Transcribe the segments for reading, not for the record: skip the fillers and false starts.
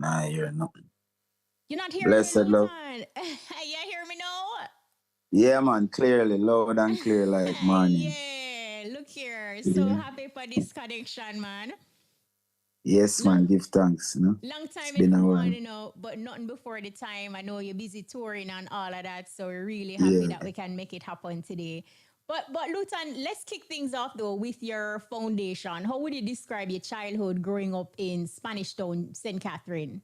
Nah, you're not. You're not hearing me, Blessed love. Lutan. You hear me now? Yeah, man, clearly, loud and clear like morning. Yeah, look here. So Yeah. happy for this connection, man. Yes, man, Long give thanks, long It's time in been for a one, while. but nothing before the time. I know you're busy touring and all of that, so we're really happy Yeah. that we can make it happen today. But Lutan, let's kick things off though with your foundation. How would you describe your childhood growing up in Spanish Town, St. Catherine?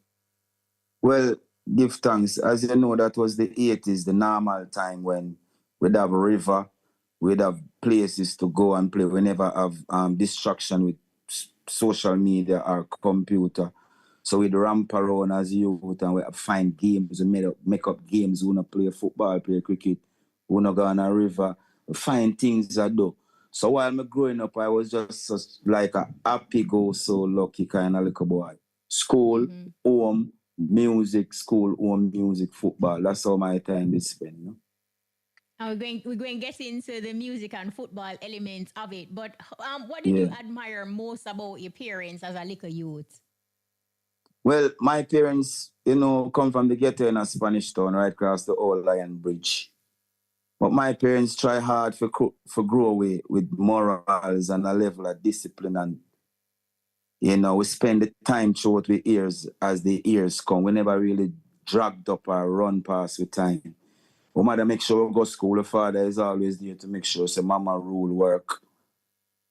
Well, give thanks. As you know, that was the 80s, the normal time when we'd have a river, we'd have places to go and play. We never have distraction with social media or computer. So we'd ramp around as youth and we find games. We make up games. We wanna play football, play cricket. We wanna go on a river. We find things I do. So while me growing up, I was just like a happy go so lucky kind of little boy. School, Mm-hmm. home, music, school, home, music, football. That's how my time is spent. And we're going to get into the music and football elements of it. But what did you Yeah. admire most about your parents as a little youth? Well, my parents, come from the ghetto in a Spanish town right across the old Lion Bridge. But my parents try hard for grow away with morals and a level of discipline. And, we spend the time throughout the years as the years come. We never really dragged up or run past with time. My mother make sure we go to school. The father is always there to make sure say mama rule work.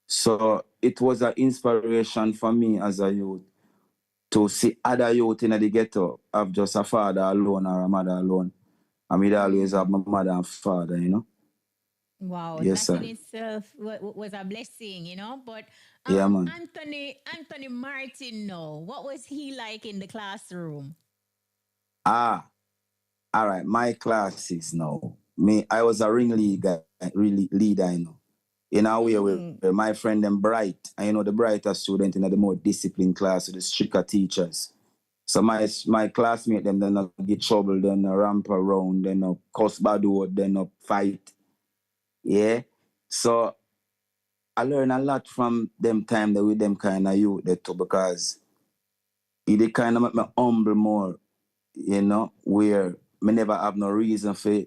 So it was an inspiration for me as a youth to see other youth in the ghetto have just a father alone or a mother alone. And we'd always have my mother and father. Wow, Yes, that in sir. itself was a blessing. But Yeah, man. Anthony Martin, no, what was he like in the classroom? Ah, all right. My classes now. I was a ringleader, really leader. In a way where Mm, my friend them bright, and the brighter student in the more disciplined class with the stricter teachers. So my classmate them then not get trouble, then no ramp around, then no cuss bad word, then no fight. Yeah. So I learn a lot from them time that with them kind of youth that too because it kind of make me humble more, where me never have no reason for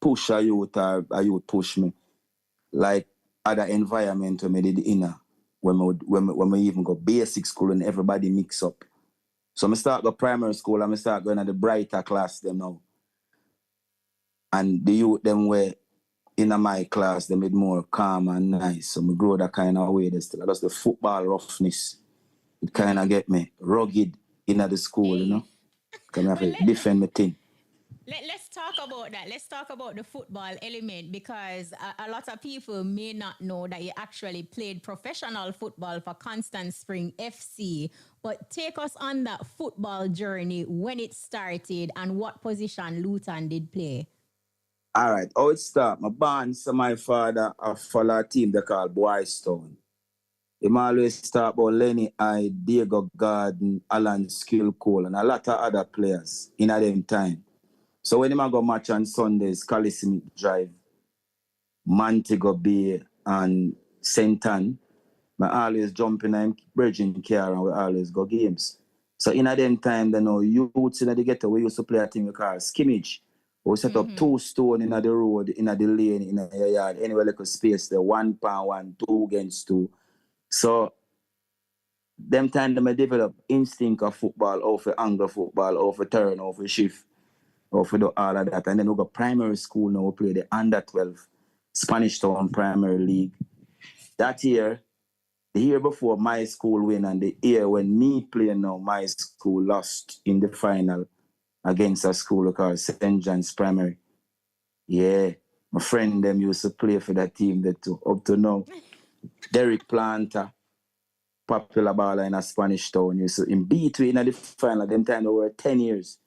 push a youth or a youth push me. Like other environment when me did inner when we even go basic school and everybody mix up. So I start go primary school and I start going to the brighter class them now. And the youth them were in my class, they made more calm and nice. So I grow that kind of way. That's the football roughness. It kind of mm-hmm. get me rugged in the school. Hey, Because I have but to defend my thing. let's talk about that. Let's talk about the football element because a lot of people may not know that you actually played professional football for Constant Spring FC. But take us on that football journey when it started and what position Luton did play. All right, how it start? My band, so my father, I follow a team they call Boys Town. Him always start about Lenny I, Diego Garden, Alan Skill Cole, and a lot of other players in at them time. So when him a go match on Sundays, Calisimic Drive, Montego Bay, and St. Ann, I always jump in and bridging car and we always go games. So in a them time, youths in the ghetto, we used to play a thing we call skimmage. We set up Mm-hmm. 2 stone in the road, in the lane, in the yard, anywhere like a space there, 1 pound, 1, 2 against 2. So them time them I develop instinct of football, or for angle football, or for turn, or for shift, or for do all of that. And then we go primary school now, we play the under 12 Spanish Town Primary League. That year, the year before my school win and the year when me playing now, my school lost in the final against a school called St. John's Primary. Yeah, my friend them used to play for that team that too. Up to now, Derek Planter, popular baller in a Spanish town. Used to in between at the final, them time they were 10 years.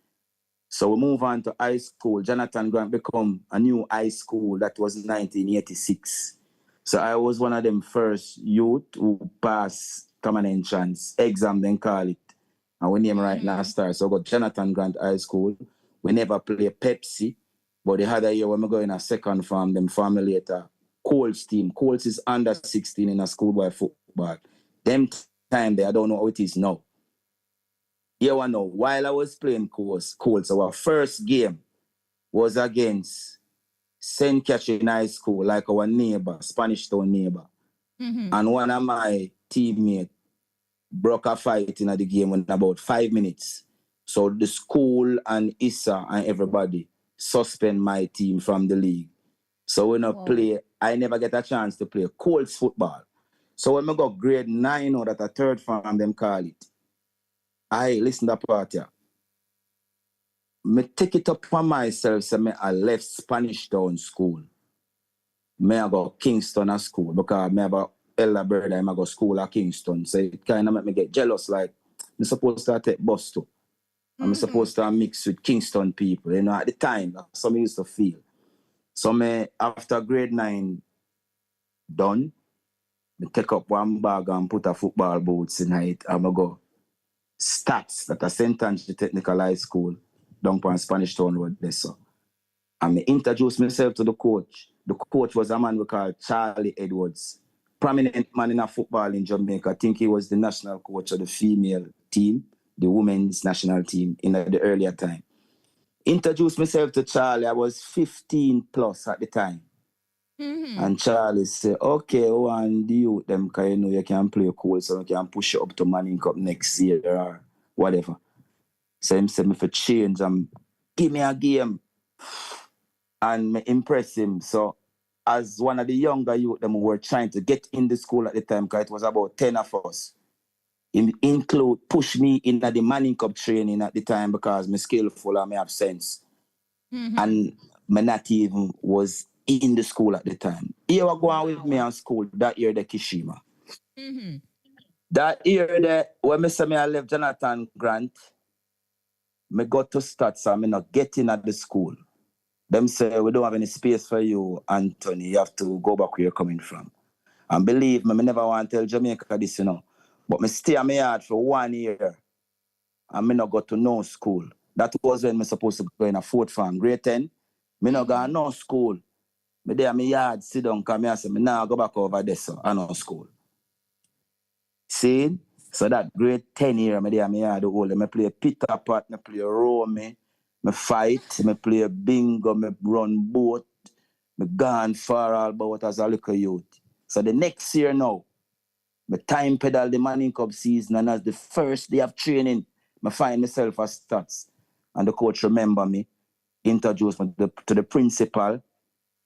So we move on to high school. Jonathan Grant become a new high school. That was 1986. So I was one of them first youth who passed common entrance exam, then call it. And we name right now Mm-hmm. star. So I got Jonathan Grant High School. We never play Pepsi. But the other year when we go in a second farm, them family later, Colts team. Colts is under 16 in a schoolboy football. Them time there, I don't know how it is now. You know, while I was playing Colts, our first game was against St. Catherine High School, like our neighbor, Spanish Town neighbor. Mm-hmm. And one of my teammates broke a fight in the game in about 5 minutes. So the school and Issa and everybody suspend my team from the league. So when I never get a chance to play Colts football. So when I got grade 9 or that a third form, them call it. I listen to the part here. Me take it up for myself, so I left Spanish Town school. I go Kingston at school because I have an elder brother, I go school at Kingston. So it kind of make me get jealous, like, I'm supposed to take bus too. I'm supposed to mix with Kingston people. You know, at the time, that's what I used to feel. So after grade 9 done, I take up one bag and put a football boots in it. And I go stats that are St. Ange Technical High School down on Spanish Town Road there. So. And I introduced myself to the coach. The coach was a man we call Charlie Edwards. Prominent man in football in Jamaica. I think he was the national coach of the female team, the women's national team in the earlier time. Introduced myself to Charlie. I was 15 plus at the time. Mm-hmm. And Charlie said, okay, one the youth them because you know you can play cool, so you can push it up to Manning Cup next year or whatever. So he said me for change and give me a game. And me impress him. So as one of the younger youth them were trying to get in the school at the time, because it was about 10 of us. He push me in the Manning Cup training at the time because I'm skillful and I have sense. Mm-hmm. And me not even was in the school at the time. He was going with me on school that year, the Kishima. Mm-hmm. That year, when I left Jonathan Grant, I got to start, so I'm not getting at the school. Them say, we don't have any space for you, Anthony. You have to go back where you're coming from. And believe me, I never want to tell Jamaica this, you know. But I stay at my yard for 1 year. And I not go to no school. That was when I supposed to go in a fourth form, grade 10. I not go to no school. I there at my yard, sit down, come here, say, I now go back over there, so I no school. See? So that grade 10 year, I there at my yard, I play Peter Pat, I play Rome, I fight, I play bingo, I run boat, I gone far all about as a little youth. So the next year now, I time pedal the Manning Cup season, and as the first day of training, I find myself as stats. And the coach remember me, introduced me to the principal.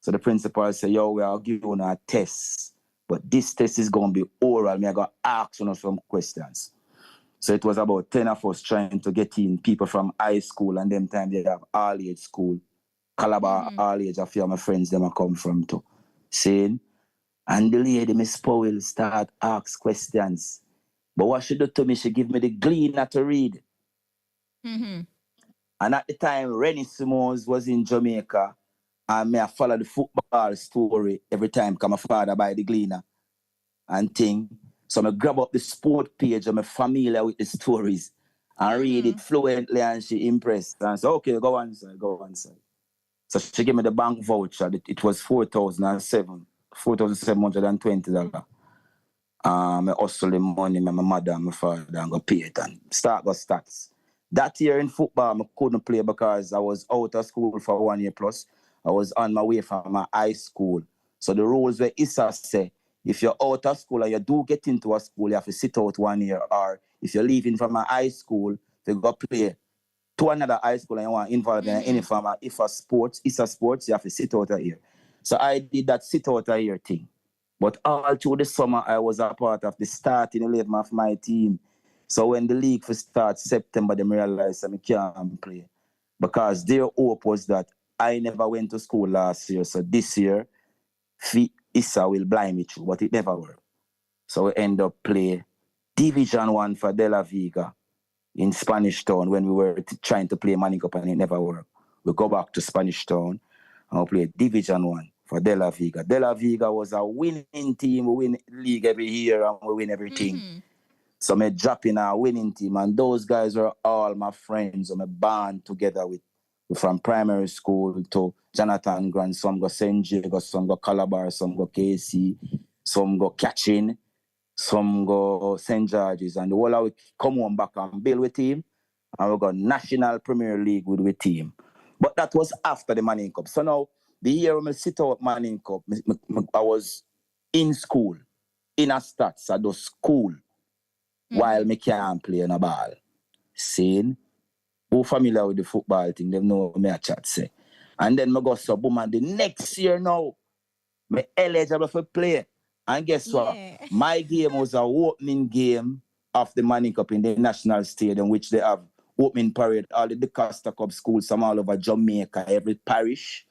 So the principal said, yo, we'll give you a test. But this test is going to be oral. I got to ask you some questions. So it was about 10 of us trying to get in people from high school, and them time they have all age school. Calabar all age, a few of my friends them I come from too. Saying, and the lady, Miss Powell, start ask questions. But what she do to me, she give me the gleaner to read. Mm-hmm. And at the time, Rennie Simons was in Jamaica, and me I follow the football story every time because my father buy the gleaner and thing. So I grab up the sport page and I'm familiar with the stories and read it fluently, and she impressed. And so, okay, go on, sir, go on, sir. So she gave me the bank voucher. It was $4,720. I hustle the money, my mother and my father, and go pay it and start got stats. That year in football, I couldn't play because I was out of school for 1 year plus. I was on my way from my high school. So the rules were ISA say, if you're out of school and you do get into a school, you have to sit out 1 year. Or if you're leaving from a high school, you go play to another high school and you want involved in any form of ISA sports, you have to sit out a year. So I did that sit out a year thing. But all through the summer, I was a part of the starting 11 of my team. So when the league for start September, they realized I can't play. Because their hope was that I never went to school last year. So this year, Issa will blind me through, but it never worked. So we end up play Division 1 for De La Vega in Spanish Town when we were trying to play Manning Cup and it never worked. We go back to Spanish Town and we play Division 1 for De La Vega. De La Vega was a winning team. We win league every year and we win everything. So I drop in a winning team, and those guys were all my friends. I'm a band together with from primary school to Jonathan Grant. Some go St. Jago, some go Calabar, some go KC, some go Catching, some go St. George's. And the whole of we come on back and build with team. and we got National Premier League with the team. But that was after the Manning Cup. So now, the year when I sit out Manning Cup, I was in school, in a stats, I do school, while I can't play in a ball. Saying, who familiar with the football thing, they know me a chat say. And then I go so boom, and the next year now, I'm eligible for play. And guess what? My game was a opening game of the Manning Cup in the National Stadium, which they have opening parade, all the Costa Cup schools, some all over Jamaica, every parish.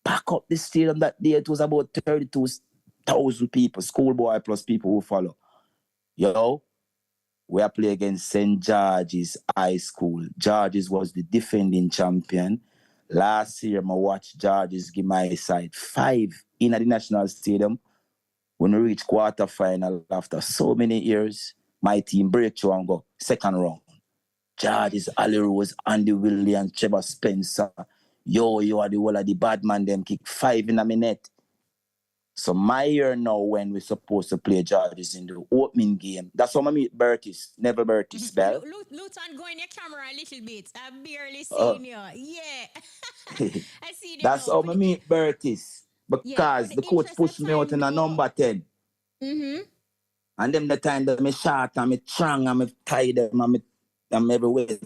Pack up the stadium that day. It was about 32,000 people, schoolboy plus people who follow. Yo, we are playing against St. George's High School. George's was the defending champion. Last year, I watched George's give my side 5 in the National Stadium. When we reach quarterfinal after so many years, my team break through and go second round. George's, Ali Rose, Andy Williams, Trevor Spencer. Yo, you are the whole of the bad man, them kick 5 in a minute. So my year now, when we're supposed to play George's in the opening game, that's how I meet Bertis, never Bertis Bell. Lutan, go in your camera a little bit. I've barely seen you. Yeah. I see you. That's how I meet Bertis. Because the coach pushed me out in a number 10. And then the time that I'm short and I'm strong and I'm tired and I'm everywhere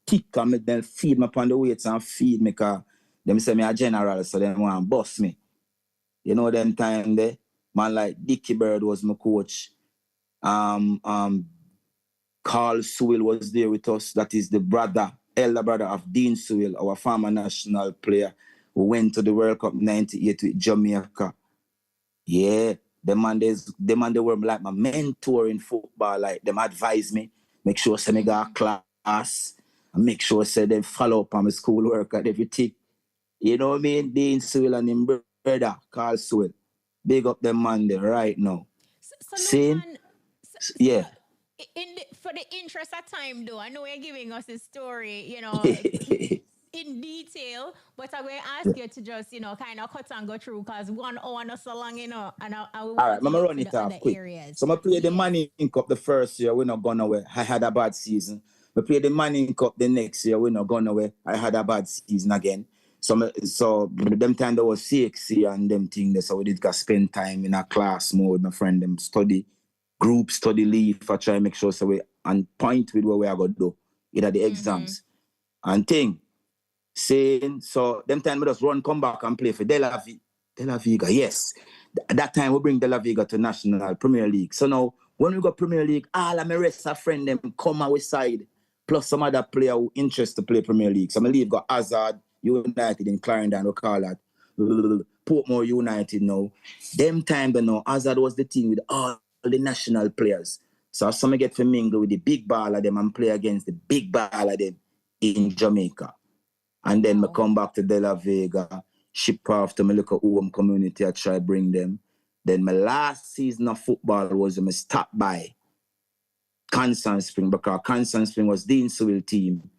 thick and then feed me upon the weights and feed me because them say me a general, so they want to bust me. You know, them time there, man like Dickie Bird was my coach. Carl Sewell was there with us. That is the elder brother of Dean Sewell, our former national player who went to the World Cup 98 with Jamaica. Yeah, the man they were like my mentor in football. Like them advise me, make sure I me go to class, and make sure I they follow up on my schoolwork and everything. You know what I mean? Dean Sewell and him brother, Carl Sewell. Big up them man there right now. Lutan, yeah. For the interest of time though, I know you're giving us a story, you know, in detail, but I'm going to ask you to just, you know, kind of cut and go through because 1 hour not so long, you know, and I all right, I'm going to run it off quick. Areas. So I played the Manning Cup the first year, we're not going nowhere. I had a bad season. We played the Manning Cup the next year, we're not going nowhere. I had a bad season again. So them time there was CXC and them things, so we did spend time in a class mode, my friend, them group study leave for try to make sure so we on point with what we are going to do, either the exams and thing. Saying, so them time we just come back and play for De La Vega, yes. That time we bring De La Vega to National Premier League. So now, when we got Premier League, all of my rest of friends them come our side, plus some other player who interest to play Premier League. So I leave got Hazard United in Clarendon, we call that. Portmore United now. Them time they know Hazard was the team with all the national players. So some get to mingle with the big ball of them and play against the big ball of them in Jamaica. And then I come back to De La Vega, ship off to my local home community, I try bring them. Then my last season of football was I stopped by Constant Spring because Constant Spring was Dean Sewell team.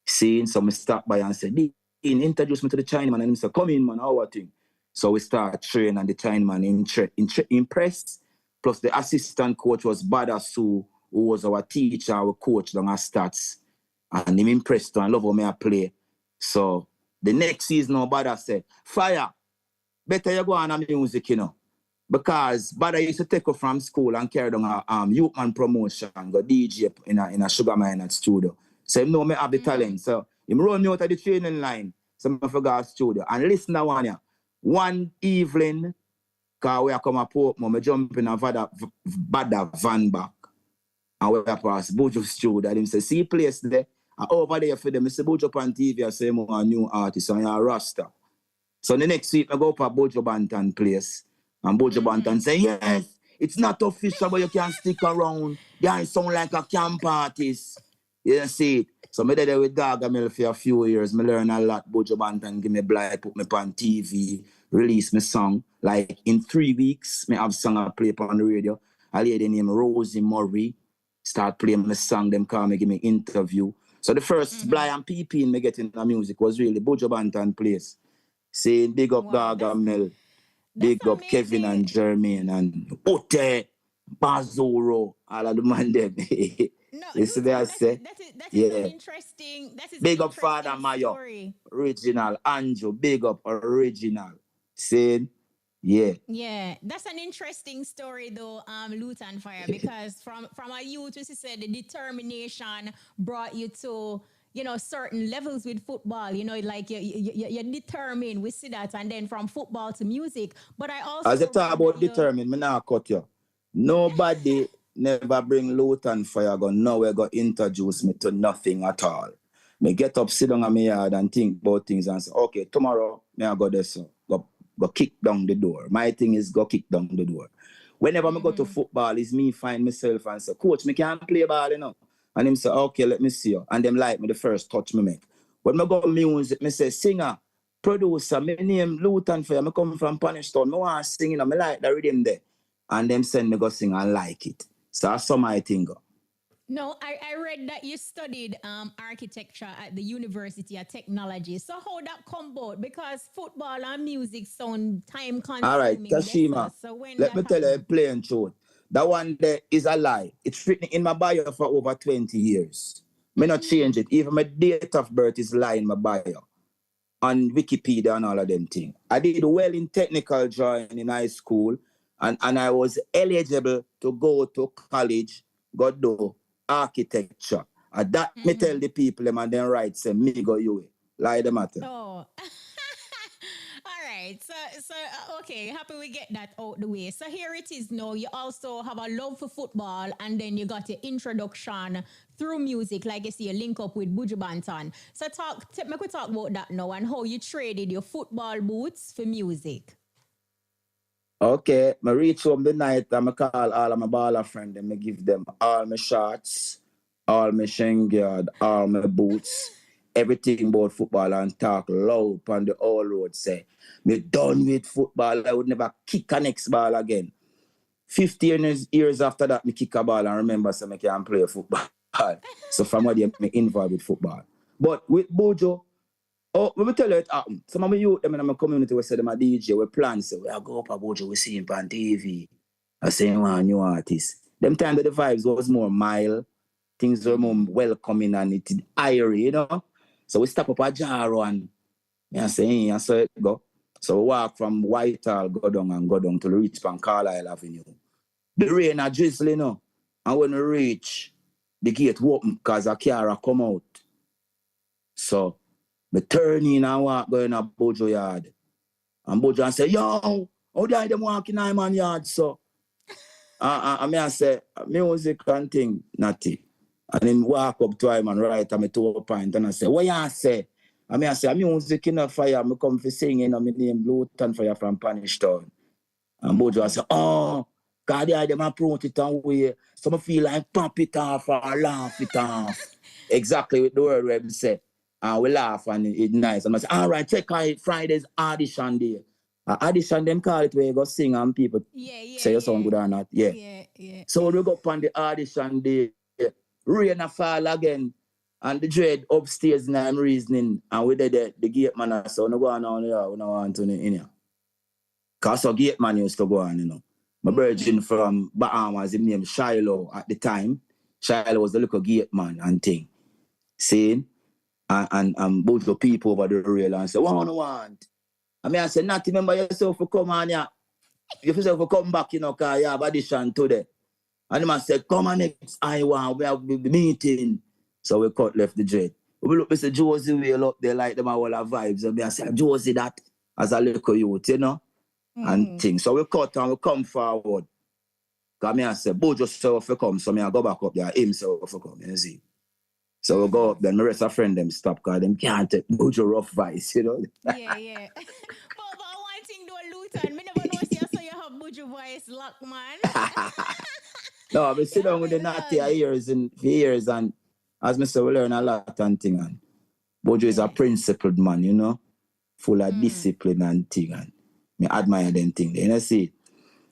Seeing, so I stopped by and said, Dean, introduce me to the Chinaman. And he said, come in, man, how are things? So we start training and the Chinaman impressed. Plus the assistant coach was Bada Su, who was our teacher, our coach on our stats. And him impressed and love how me I play. So the next season, Bada said, Fyah, better you go on a music, you know. Because Bada used to take her from school and carry on a youth man promotion, go DJ in a sugar mine at studio. So him know me have the talent. So him run me out of the training line. So I forgot studio. And listen to one evening, because we are come up Portmore, I jump in a Bada van back. And we are past Buju studio. And him say, see place there? And over there for them, I say, Buju on TV, I say, I'm a new artist, and you're a Rasta. So the next week, I go up at Buju Banton place. And Buju Banton say, yes, it's not official, but you can stick around. You sound like a camp artist. You see it? So I did there with Gargamel for a few years. I learn a lot. Buju Banton give me blind, put me on TV, release my song. Like in 3 weeks, I have song I play on the radio. A lady named Rosie Murray start playing my song. Them call me, give me interview. So the first blind PP in me getting the music was really Buju Banton place. Saying big up Gargamel, big up amazing. Kevin and Jermaine and Ote, Bazoro, all of the man them. No, Listen, that Yeah. That is an Big up Father interesting Mayo. story. Original. Andrew, big up original. Saying, yeah. Yeah, that's an interesting story though, Lutan Fyah, because from a youth, as you said, the determination brought you to, you know, certain levels with football. You know, like you're determined. We see that, and then from football to music. But I As you also talk read that about you. determined, me now cut you. Nobody never bring Lutan Fire gun. Now we go introduce me to nothing at all. Me get up, sit down on my yard and think about things and say, okay, tomorrow me I go there, so go kick down the door. My thing is go kick down the door. Whenever I go to football, it's me find myself and say, coach, me can't play ball, you know. And him say, okay, let me see you. And them like me the first touch me make. When I go music, me say, singer, producer, my name Lutan Fire, I come from Panishtown, I want to sing, you know, I like the rhythm there. And them send me go sing and like it. So that's some I think. No, I read that you studied architecture at the University of Technology. So how that come about? Because football and music sound time All right, consuming. Kashima, So when let that me tell you a happened? plain truth. That one there is a lie. It's written in my bio for over 20 years. Me not change it. Even my date of birth is lie in my bio. On Wikipedia and all of them things. I did well in technical drawing in high school, and I was eligible to go to college, go do architecture. And that me tell the people them and then write say me go you. Lie the matter. Oh. All right. Okay, happy we get that out the way. So here it is now. You also have a love for football, and then you got your introduction through music, like you see, a link up with Buju Banton. So make we talk about that now and how you traded your football boots for music. Okay, I reach home the night and I call all of my baller friends and I give them all my shorts, all my shinguard, all my boots, everything about football and talk loud on the whole road. Say, me done with football, I would never kick a next ball again. 50 years after that, me kick a ball and remember so I can play football. So from what I'm involved with football. But with Buju, oh, let me tell you it happened. Some of my youth them in my community we say them a DJ, we plan, so we go up about you, we see him on TV. I say one new artist. Them time the vibes was more mild, things were more welcoming and it airy, you know. So we stop up a jar and I say, hey, I saw it go. So we walk from Whitehall, go down to reach Pan Carlisle Avenue. The rain a drizzling, you know. And when we reach, the gate open because a car come out. So me turn in and walk going up Buju yard. And Buju say, yo, how did them walk in my yard, so? And I say, music and thing, natty. And then walk up to him and write at me 2 point and I say, what you say? And I say, music in a fire, I come for singing, and my name Lutan Fire from Panishtown. And Buju say, oh, God, they them approach it away. So I feel like pop it off or laugh it off. Exactly with the word we say. And we laugh and it's nice. And I say, all right, check out Friday's audition day. Audition, them call it where you go sing and people say you sound good or not. Yeah. So when we go up on the audition day, rain a fall again. And the dread upstairs and I'm reasoning. And we did the gate man, so we go on here, we don't want to in here. Because a gate man used to go on, you know. My virgin from Bahamas, his name Shiloh at the time. Shiloh was the little gate man and thing. See? And both the people over the rail and say, what do you want? I said, not remember yourself to come on here. You yourself to come back, you know, because you have audition today. And I said, come on next Iowa, we have the meeting. So we cut left the dread. We look, Mr. Josie Whale up there, like them all our vibes. And I said, Josie that as a little youth, you know, and things. So we cut and we come forward. Because I said, Bojo self to come, so I go back up there, himself to come, you see. So we go up there, the rest of friend them stop because them can't take Buju rough vice, you know. Yeah. but one thing though, Lutan, me never know so you have Buju voice lock, man. No, I sit down with the natty years and as I say, we learn a lot and thing. And Buju is a principled man, you know, full of discipline and thing. And me admire them thing. You know, see?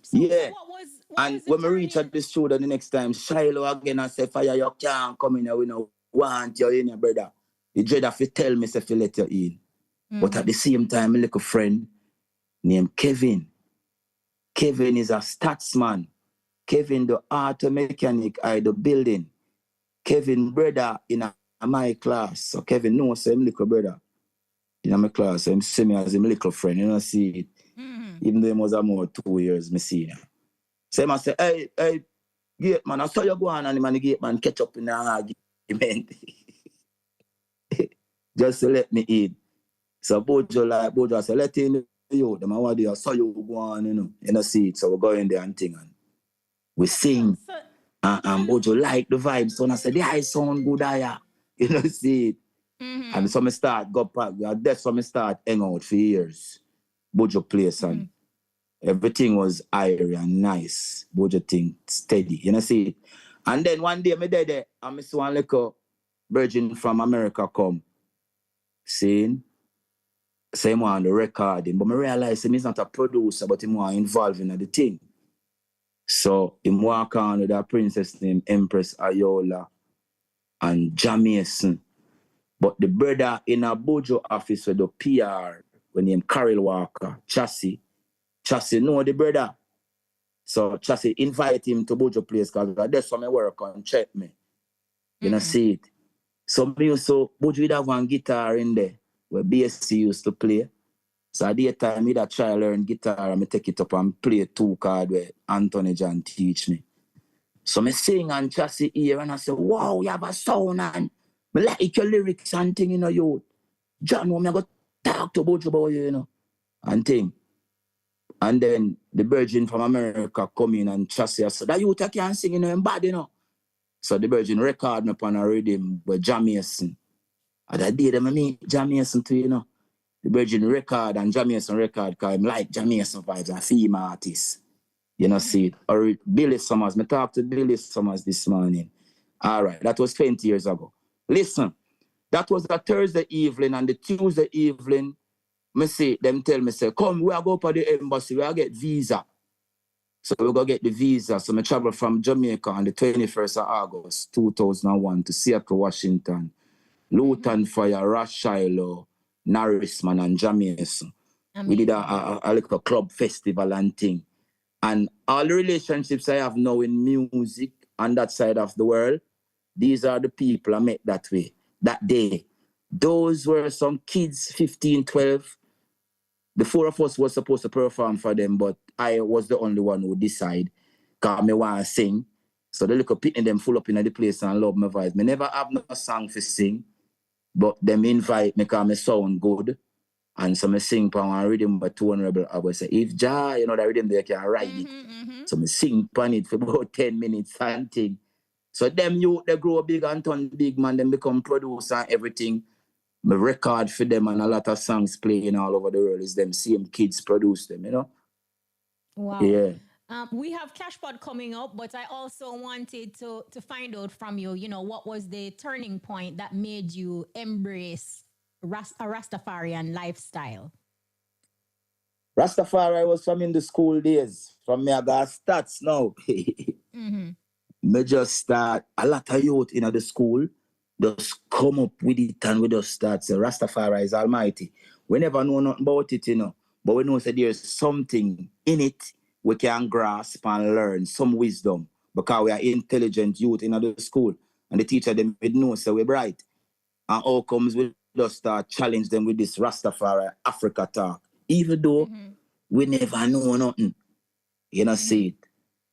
So yeah. What and when we reach at the studio the next time, Shiloh again and say, Fyah, you can't come in here, we don't want you in here, brother. The dread have to tell me if you let you in. But at the same time, a little friend named Kevin. Kevin is a statsman. Kevin, the auto mechanic, I the building. Kevin, brother, in a my class. So Kevin knows him little brother. In my class, him see me as him little friend. You know, see it. Even though he was more 2 years, me see him. So I say, hey, gate man, I saw you go on and the gate man catch up in the argument. Just to let me in. So Buju say, let in you. The man what I saw you go on, you know, see it. So we go in there and thing and we sing. And Buju like the vibe. So I said, the eye sound good there. You know, see it. And so I start go back. That's when I start hang out for years. Buju place and everything was airy and nice. Buju thing steady. You know, see it. And then one day me there and I saw one little virgin from America come. Saying, same one the recording. But I realized he's not a producer, but he's more involved in the thing. So he walk on with a princess named Empress Ayola and Jamaican. But the brother in a Buju office with the PR, when named Carol Walker, Chassis know the brother. So Chassis invite him to Buju place because that's what I work on, check me. You know, see it. So Buju would have one guitar in there where BSC used to play. So at the time, I try to learn guitar and I take it up and play 2 chords where Anthony John teach me. So I sing and Chassis here and I say, wow, you have a sound and I like your lyrics and thing, you know, you. John, I'm going to talk to Buju about you, you know, and thing. And then the virgin from America come in and Chassis said, that you can sing, you know, and bad, you know. So the virgin record me upon a rhythm with Jamaican. And I did them meet Jamaican too, you know. The virgin record and Jamaican record because I'm like Jamaican vibes and female artists. You know, see it. Or Billy Summers. I talked to Billy Summers this morning. All right, that was 20 years ago. Listen, that was a Thursday evening and the Tuesday evening, them tell me, say, come, we are go to the embassy, we are get visa. So we go get the visa. So I travel from Jamaica on the 21st of August, 2001 to Seattle, Washington. Lutan, Fyah, Rastafari, Norrisman, and Jamaican. We did a little club festival and thing. And all the relationships I have now in music on that side of the world, these are the people I met that way, that day. Those were some kids, 15, 12. The 4 of us were supposed to perform for them, but I was the only one who decided because I want to sing. So the little pitting them full up in the place and love my voice. I never have no song to sing, but them invite me because I sound good. And so I sing for one rhythm by 200. I will say, if Jah, you know, that rhythm they can write it. So I sing on it for about 10 minutes and thing. So them youth, they grow big and turn big, man, them become producer and everything. My record for them and a lot of songs playing all over the world is them same kids produce them, you know? Wow. Yeah. We have Cashpot coming up, but I also wanted to find out from you, you know, what was the turning point that made you embrace a Rastafarian lifestyle? Rastafari was from in the school days. From me, I got stats now. Me just start, a lot of youth in the school just come up with it and we just start say Rastafari is almighty. We never know nothing about it, you know. But we know that there's something in it we can grasp and learn, some wisdom. Because we are intelligent youth in the school. And the teacher them would know so we're bright. And how comes we just start challenge them with this Rastafari Africa talk. Even though we never know nothing. You know, see it.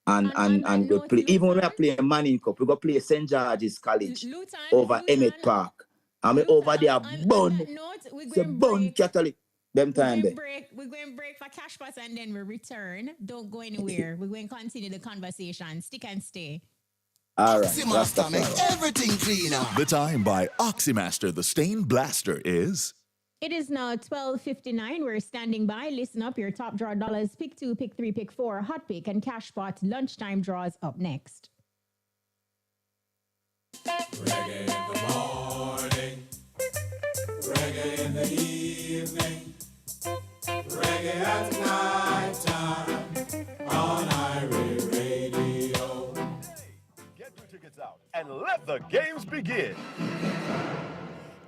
And we play, even when we are playing Manning Cup, we go play St. George's College over Emmett Park. And we over there burn. It's a burn Catholic. Them time there. We're going to break for cash pass and then we return. Don't go anywhere. We're going to continue the conversation. Stick and stay. All right. Oxymaster make everything cleaner. The time by Oxymaster, the stain blaster is... It is now 12:59. We're standing by. Listen up, your top draw dollars. Pick 2, pick 3, pick 4. Hot pick and cash pot. Lunchtime draws up next. Reggae in the morning. Reggae in the evening. Reggae at night time. On Irie Radio. Get your tickets out and let the games begin.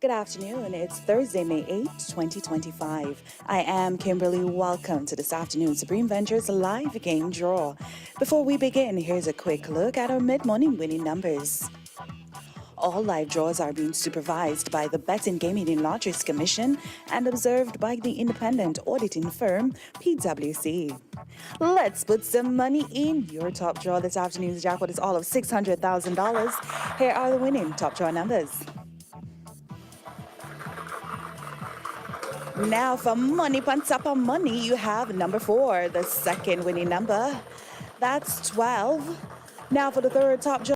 Good afternoon. It's Thursday, May 8th, 2025. I am Kimberly. Welcome to this afternoon's Supreme Ventures live game draw. Before we begin, here's a quick look at our mid-morning winning numbers. All live draws are being supervised by the Betting, Gaming and Lotteries Commission and observed by the independent auditing firm PwC. Let's put some money in your top draw. This afternoon's jackpot is all of $600,000. Here are the winning top draw numbers. Now for money on top of money, you have number 4, the second winning number. That's 12. Now for the third top draw.